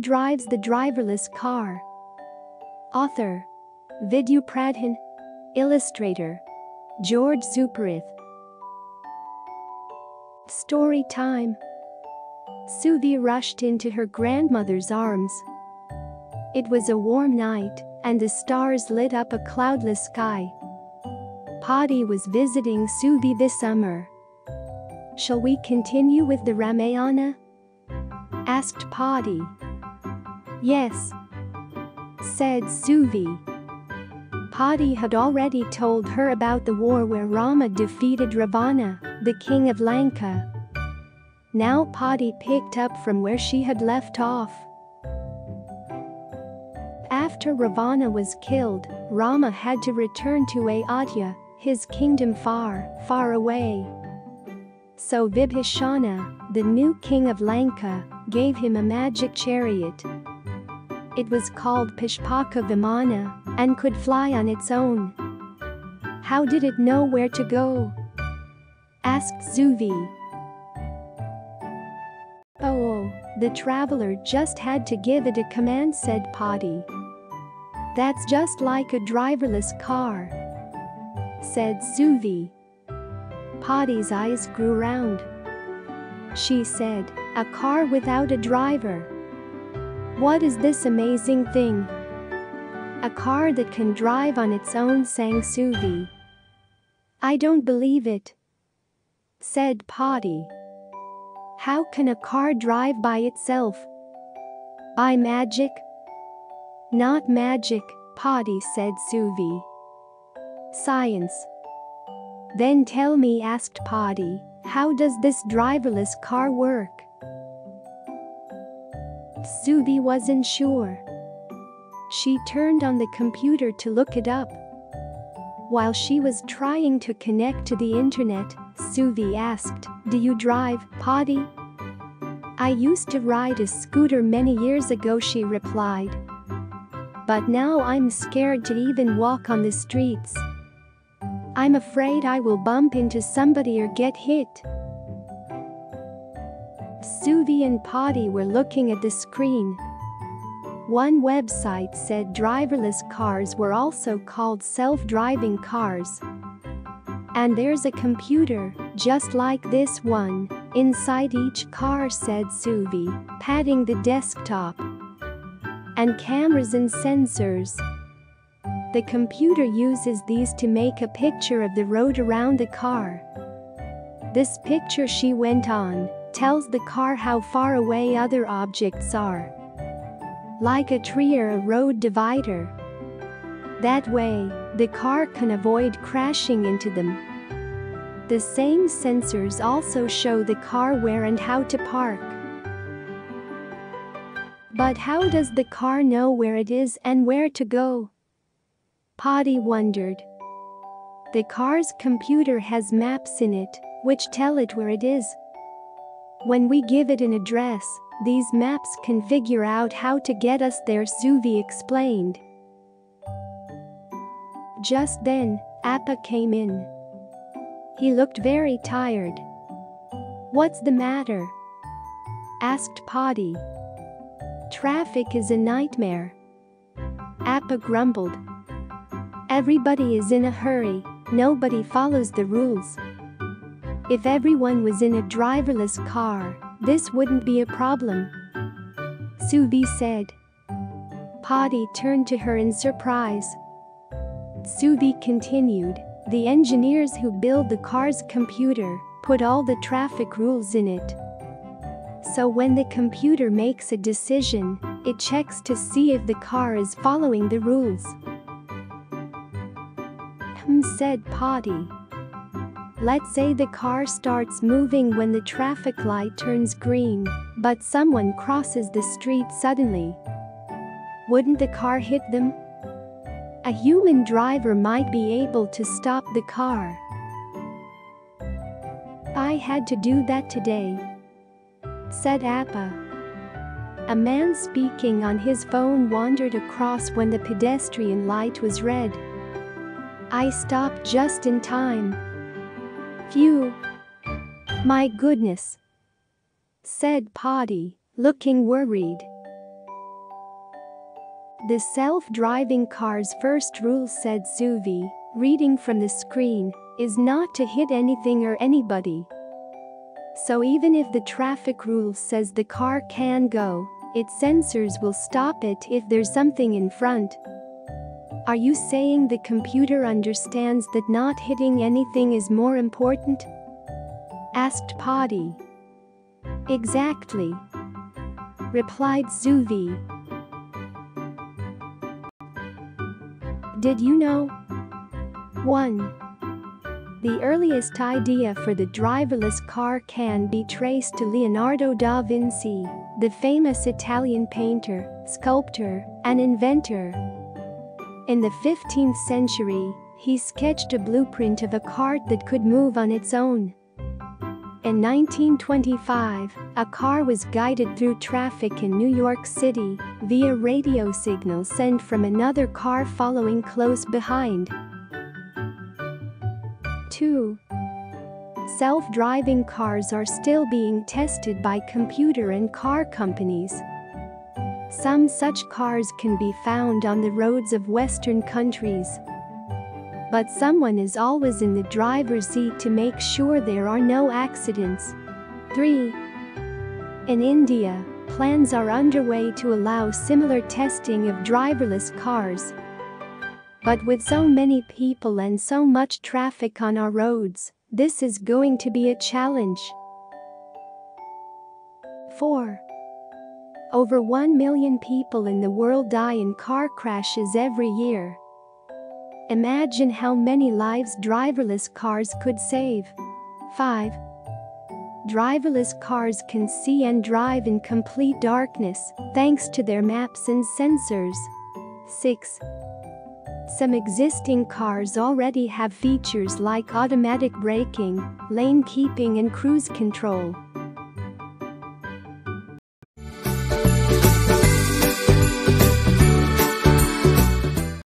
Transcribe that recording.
Drives the Driverless Car. Author: Vidya Pradhan. Illustrator: Supreeth. Story time. Suvi rushed into her grandmother's arms. It was a warm night, and the stars lit up a cloudless sky. Paati was visiting Suvi this summer. "Shall we continue with the Ramayana?" asked Paati. "Yes," said Suvi. Paati had already told her about the war where Rama defeated Ravana, the king of Lanka. Now Paati picked up from where she had left off. After Ravana was killed, Rama had to return to Ayodhya, his kingdom far, far away. So Vibhishana, the new king of Lanka, gave him a magic chariot. It was called Pushpaka Vimana and could fly on its own. "How did it know where to go?" asked Suvi. "Oh, the traveler just had to give it a command," said Paati. "That's just like a driverless car," said Suvi. Paati's eyes grew round. She said, "A car without a driver? What is this amazing thing?" "A car that can drive on its own," sang Suvi. "I don't believe it," said Paati. "How can a car drive by itself? By magic?" "Not magic," Paati said. Suvi. "Science." "Then tell me," asked Paati, "how does this driverless car work?" Suvi wasn't sure. She turned on the computer to look it up. While she was trying to connect to the internet, Suvi asked, "Do you drive, Paati?" "I used to ride a scooter many years ago," she replied. "But now I'm scared to even walk on the streets. I'm afraid I will bump into somebody or get hit." Suvi and Paati were looking at the screen. One website said driverless cars were also called self-driving cars. "And there's a computer, just like this one, inside each car," said Suvi, patting the desktop. "And cameras and sensors. The computer uses these to make a picture of the road around the car. This picture," she went on, "tells the car how far away other objects are. Like a tree or a road divider. That way, the car can avoid crashing into them. The same sensors also show the car where and how to park." "But how does the car know where it is and where to go?" Paati wondered. "The car's computer has maps in it, which tell it where it is. When we give it an address, these maps can figure out how to get us there," Suvi explained. Just then, Appa came in. He looked very tired. "What's the matter?" asked Paati. "Traffic is a nightmare," Appa grumbled. "Everybody is in a hurry, nobody follows the rules. If everyone was in a driverless car, this wouldn't be a problem," Suvi said. Paati turned to her in surprise. Suvi continued, "The engineers who build the car's computer put all the traffic rules in it. So when the computer makes a decision, it checks to see if the car is following the rules." Said Paati. "Let's say the car starts moving when the traffic light turns green, but someone crosses the street suddenly. Wouldn't the car hit them? A human driver might be able to stop the car." "I had to do that today," said Appa. A man speaking on his phone wandered across when the pedestrian light was red. "I stopped just in time. Phew. My goodness," said Paati, looking worried. The self-driving car's first rule, said Suvi, reading from the screen, is not to hit anything or anybody. So even if the traffic rule says the car can go, its sensors will stop it if there's something in front. Are you saying the computer understands that not hitting anything is more important? Asked Paati. Exactly, replied Suvi. Did you know? 1. The earliest idea for the driverless car can be traced to Leonardo da Vinci, the famous Italian painter, sculptor, and inventor. In the 15th century, he sketched a blueprint of a cart that could move on its own. In 1925, a car was guided through traffic in New York City via radio signals sent from another car following close behind. 2. Self-driving cars are still being tested by computer and car companies. Some such cars can be found on the roads of Western countries. But someone is always in the driver's seat to make sure there are no accidents. 3. In India, plans are underway to allow similar testing of driverless cars. But with so many people and so much traffic on our roads, this is going to be a challenge. 4. Over 1 million people in the world die in car crashes every year. Imagine how many lives driverless cars could save. 5. Driverless cars can see and drive in complete darkness, thanks to their maps and sensors. 6. Some existing cars already have features like automatic braking, lane keeping and cruise control.